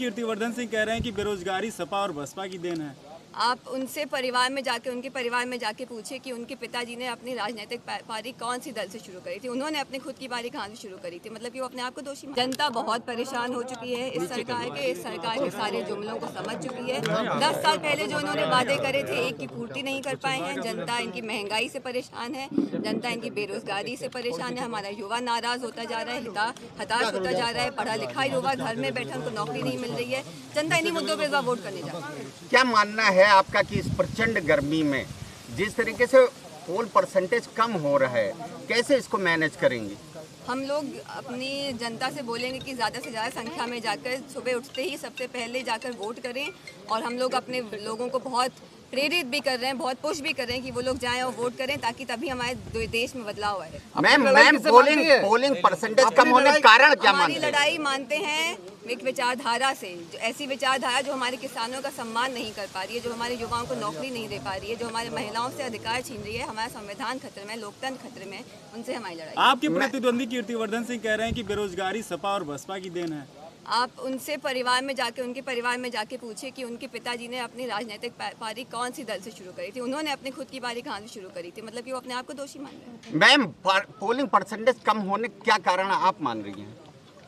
कीर्तिवर्धन सिंह कह रहे हैं कि बेरोजगारी सपा और बसपा की देन है। आप उनसे परिवार में जाके उनके परिवार में जाके पूछिए कि उनके पिताजी ने अपनी राजनीतिक पारी कौन सी दल से शुरू करी थी, उन्होंने अपनी खुद की पारी कहाँ से शुरू करी थी, मतलब कि वो अपने आप को दोषी। जनता बहुत परेशान हो चुकी है इस सरकार के सारे जुमलों को समझ चुकी है। 10 साल पहले जो उन्होंने वादे करे थे एक की पूर्ति नहीं कर पाए हैं। जनता इनकी महंगाई से परेशान है, जनता इनकी बेरोजगारी से परेशान है। हमारा युवा नाराज होता जा रहा है, हताश होता जा रहा है। पढ़ा लिखा युवा घर में बैठा, उनको नौकरी नहीं मिल रही है। जनता इन्हीं मुद्दों पर इस बार वोट करने जा रही है। क्या मानना है आपका कि इस प्रचंड गर्मी में जिस तरीके से पोल परसेंटेज कम हो रहा है, कैसे इसको मैनेज करेंगे? हम लोग अपनी जनता से बोलेंगे कि ज़्यादा से ज़्यादा संख्या में जाकर सुबह उठते ही सबसे पहले जाकर वोट करें। और हम लोग अपने लोगों को बहुत प्रेरित भी कर रहे हैं, बहुत पुश भी कर रहे हैं कि वो लोग जाएं और वोट करें, ताकि तभी हमारे देश में बदलाव आए। मैम पोलिंग परसेंटेज कम होने का कारण क्या मानते हैं? हमारी लड़ाई मानते हैं एक विचारधारा से, ऐसी विचारधारा जो हमारे किसानों का सम्मान नहीं कर पा रही है, जो हमारे युवाओं को नौकरी नहीं दे पा रही है, जो हमारी महिलाओं से अधिकार छीन रही है। हमारा संविधान खतरे में, लोकतंत्र खतरे में, उनसे हमारी लड़ाई। आपके प्रतिद्वंदी कीर्तिवर्धन सिंह कह रहे हैं कि बेरोजगारी सपा और बसपा की देन है। आप उनसे परिवार में जाके उनके परिवार में जाके पूछिए कि उनके पिताजी ने अपनी राजनीतिक पारी कौन सी दल से शुरू करी थी, उन्होंने अपनी खुद की पारी कहाँ से शुरू करी थी, मतलब कि वो अपने आप को दोषी मान रहे हैं। मैम पोलिंग परसेंटेज कम होने का क्या कारण आप मान रही हैं?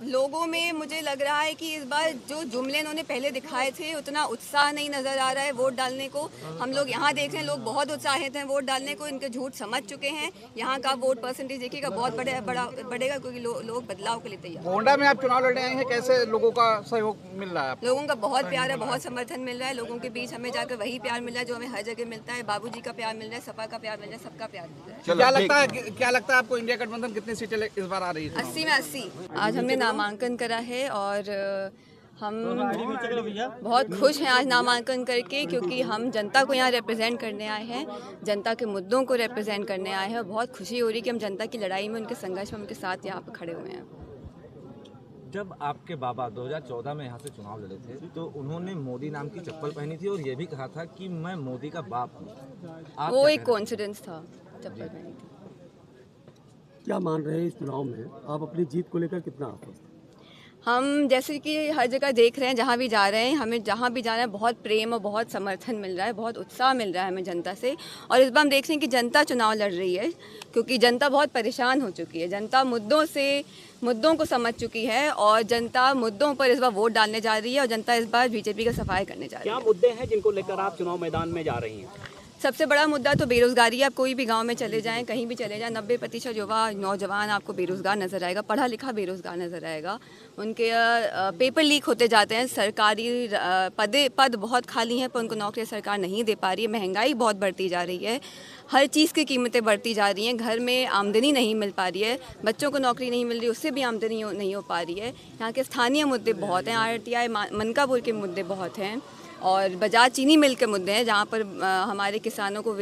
लोगों में मुझे लग रहा है कि इस बार जो जुमले इन्होंने पहले दिखाए थे उतना उत्साह नहीं नज़र आ रहा है वोट डालने को। हम लोग यहाँ देख रहे हैं, लोग बहुत उत्साहित हैं वोट डालने को, इनके झूठ समझ चुके हैं। यहाँ का वोट परसेंटेज देखिएगा बहुत बढ़ेगा, क्योंकि लोग बदलाव के लिए तैयार। गोंडा में आप चुनाव लड़ने आए हैं, कैसे लोगों का सहयोग मिल रहा है? लोगों का बहुत प्यार है, बहुत समर्थन मिल रहा है। लोगों के बीच हमें जाकर वही प्यार मिल रहा है जो हमें हर जगह मिलता है। बाबूजी का प्यार मिल रहा है, सपा का प्यार मिल रहा है, सबका प्यार मिल रहा है। क्या लगता है आपको इंडिया गठबंधन कितनी सीटें इस बार आ रही है? 80 में 80। आज हमने नामांकन करा है और हम बहुत खुश हैं आज नामांकन करके, क्योंकि हम जनता को यहाँ रिप्रेजेंट करने आए हैं, जनता के मुद्दों को रिप्रेजेंट करने आए हैं। और बहुत खुशी हो रही है कि हम जनता की लड़ाई में, उनके संघर्ष में उनके साथ यहाँ पर खड़े हुए हैं। जब आपके बाबा 2014 में यहाँ से चुनाव लड़े थे तो उन्होंने मोदी नाम की चप्पल पहनी थी और ये भी कहा था कि मैं मोदी का बाप हूँ। वो एक कोइंसिडेंस था, चप्पल पहनी थी। क्या मान रहे हैं इस चुनाव में आप अपनी जीत को लेकर कितना आश्वस्त? हम जैसे कि हर जगह देख रहे हैं, जहाँ भी जा रहे हैं, हमें जहाँ भी जाना है बहुत प्रेम और बहुत समर्थन मिल रहा है, बहुत उत्साह मिल रहा है हमें जनता से। और इस बार हम देख रहे हैं कि जनता चुनाव लड़ रही है, क्योंकि जनता बहुत परेशान हो चुकी है। जनता मुद्दों को समझ चुकी है और जनता मुद्दों पर इस बार वोट डालने जा रही है। और जनता इस बार बीजेपी का सफाई करने जा रही है। क्या मुद्दे हैं जिनको लेकर आप चुनाव मैदान में जा रही हैं? सबसे बड़ा मुद्दा तो बेरोजगारी है। आप कोई भी गांव में चले जाएं, कहीं भी चले जाएं, 90% युवा नौजवान आपको बेरोजगार नज़र आएगा, पढ़ा लिखा बेरोजगार नज़र आएगा। उनके पेपर लीक होते जाते हैं, सरकारी पद बहुत खाली हैं पर उनको नौकरी सरकार नहीं दे पा रही है। महंगाई बहुत बढ़ती जा रही है, हर चीज़ की कीमतें बढ़ती जा रही हैं, घर में आमदनी नहीं मिल पा रही है, बच्चों को नौकरी नहीं मिल रही, उससे भी आमदनी नहीं हो पा रही है। यहाँ के स्थानीय मुद्दे बहुत हैं, RTI मनकापुर के मुद्दे बहुत हैं और बजाज चीनी मिल के मुद्दे हैं, जहाँ पर हमारे किसानों को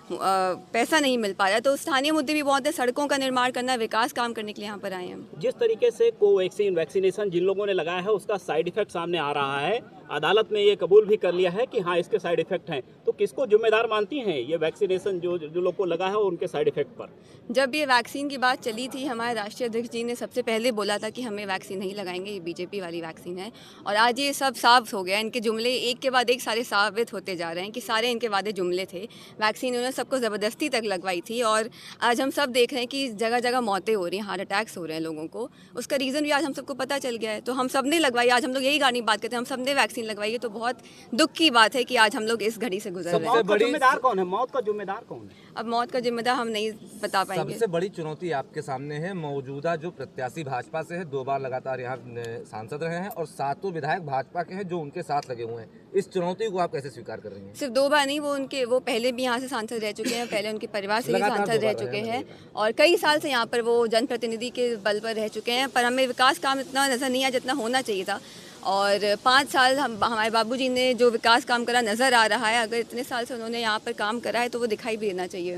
पैसा नहीं मिल पा रहा है। तो स्थानीय मुद्दे भी बहुत हैं, सड़कों का निर्माण करना, विकास काम करने के लिए यहाँ पर आए हैं। जिस तरीके से कोवैक्सीन वैक्सीनेशन जिन लोगों ने लगाया है उसका साइड इफेक्ट सामने आ रहा है, अदालत ने ये कबूल भी कर लिया है कि हाँ इसके साइड इफेक्ट हैं, तो किसको जिम्मेदार मानती हैं ये वैक्सीनेशन जो लोग को लगा है उनके साइड इफेक्ट पर? जब ये वैक्सीन की बात चली थी, हमारे राष्ट्रीय अध्यक्ष जी ने सबसे पहले बोला था कि हमें वैक्सीन नहीं लगाएंगे, ये बीजेपी वाली वैक्सीन है। और आज ये सब साफ हो गया, इनके जुमले एक के बाद एक सारे साबित होते जा रहे हैं कि सारे इनके वादे जुमले थे। वैक्सीन उन्होंने सबको ज़बरदस्ती तक लगवाई थी और आज हम सब देख रहे हैं कि जगह जगह मौतें हो रही हैं, हार्ट अटैक्स हो रहे हैं लोगों को। उसका रीज़न भी आज हम सबको पता चल गया है। तो हम सब ने लगवाई, आज हम लोग यही गानी बात करते हैं, हम सब ने वैक्सीन लगवाई है। तो बहुत दुख की बात है कि आज हम लोग इस घड़ी से गुजर रहे हैं। मौत का जिम्मेदार कौन है? मौत का जिम्मेदार कौन है? अब मौत का जिम्मेदार हम नहीं बता पाएंगे। सबसे बड़ी चुनौती आपके सामने है, मौजूदा जो प्रत्याशी भाजपा से है, 2 बार लगातार यहाँ सांसद रहे हैं और 7 विधायक भाजपा के हैं जो उनके साथ लगे हुए हैं। इस चुनौती को आप कैसे स्वीकार कर रही हैं? सिर्फ 2 बार नहीं, वो पहले भी यहाँ से सांसद रह चुके हैं, पहले उनके परिवार से भी सांसद रह चुके हैं और कई साल से यहाँ पर वो जनप्रतिनिधि के बल पर रह चुके हैं। पर हमें विकास काम इतना नज़र नहीं आया जितना होना चाहिए था। और 5 साल हमारे बाबूजी ने जो विकास काम करा नज़र आ रहा है। अगर इतने साल से उन्होंने यहाँ पर काम करा है तो वो दिखाई भी देना चाहिए।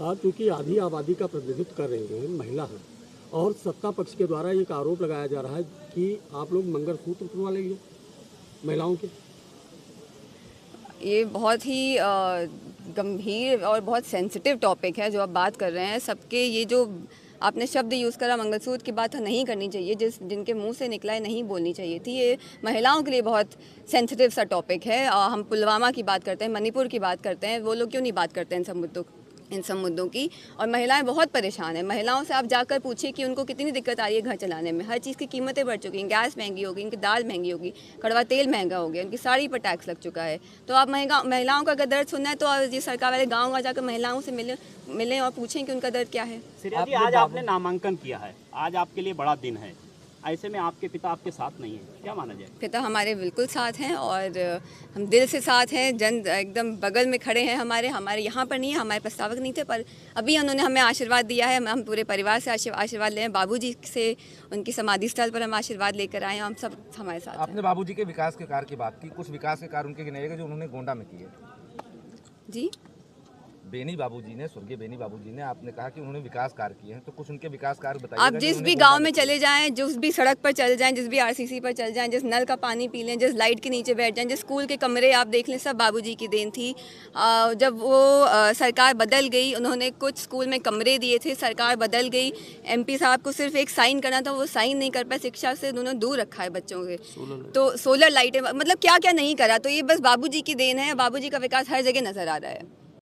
आप क्योंकि आधी आबादी का प्रतिनिधित्व कर रही हैं, महिला हैं, और सत्ता पक्ष के द्वारा एक आरोप लगाया जा रहा है कि आप लोग मंगलसूत्र तुड़वा लेंगे महिलाओं के। ये बहुत ही गंभीर और बहुत सेंसिटिव टॉपिक है जो आप बात कर रहे हैं। सबके ये जो आपने शब्द यूज़ करा मंगलसूत्र की बात नहीं करनी चाहिए, जिनके मुंह से निकला है नहीं बोलनी चाहिए थी। ये महिलाओं के लिए बहुत सेंसिटिव सा टॉपिक है। हम पुलवामा की बात करते हैं, मणिपुर की बात करते हैं, वो लोग क्यों नहीं बात करते इन सब मुद्दों की। और महिलाएं बहुत परेशान हैं। महिलाओं से आप जाकर पूछिए कि उनको कितनी दिक्कत आ रही है घर चलाने में। हर चीज़ की कीमतें बढ़ चुकी हैं, गैस महंगी होगी, इनकी दाल महंगी होगी, कड़वा तेल महंगा हो गया, उनकी साड़ी पर टैक्स लग चुका है। तो आप महिलाओं का अगर दर्द सुनना है तो ये सरकार वाले गाँव जाकर महिलाओं से मिलें और पूछें कि उनका दर्द क्या है। श्रेया जी, आज आपने नामांकन किया है, आज आपके लिए बड़ा दिन है, ऐसे में आपके पिता आपके साथ नहीं है, क्या माना जाए? पिता हमारे बिल्कुल साथ हैं और हम दिल से साथ हैं। एकदम बगल में खड़े हैं। हमारे यहाँ पर नहीं है, हमारे प्रस्तावक नहीं थे, पर अभी उन्होंने हमें आशीर्वाद दिया है। हम पूरे परिवार से आशीर्वाद लें, बाबूजी से उनकी समाधि स्थल पर हम आशीर्वाद लेकर आए हैं। हम सब हमारे साथ आपने बाबूजी के विकास के कार्य की बात की, कुछ विकास के कार्य उनके गिनाइएगा जो उन्होंने गोंडा में किए। जी, बेनी बाबूजी ने, स्वर्गीय बेनी बाबूजी ने, आपने कहा कि उन्होंने विकास कार्य किए हैं, तो कुछ उनके विकास कार्य बताइए। आप जिस भी गांव में चले जाएं, जिस भी सड़क पर चल जाएं, जिस भी आरसीसी पर चल जाएं, जिस नल का पानी पी लें, जिस लाइट के नीचे बैठ जाएं, जिस स्कूल के कमरे आप देख लें, सब बाबूजी की देन थी। जब वो सरकार बदल गई, उन्होंने कुछ स्कूल में कमरे दिए थे, सरकार बदल गई, एमपी साहब को सिर्फ एक साइन करना था, वो साइन नहीं कर पाए। शिक्षा से उन्होंने दूर रखा है बच्चों के। तो सोलर लाइटें, मतलब क्या क्या नहीं करा। तो ये बस बाबूजी की देन है। बाबूजी का विकास हर जगह नजर आ रहा है।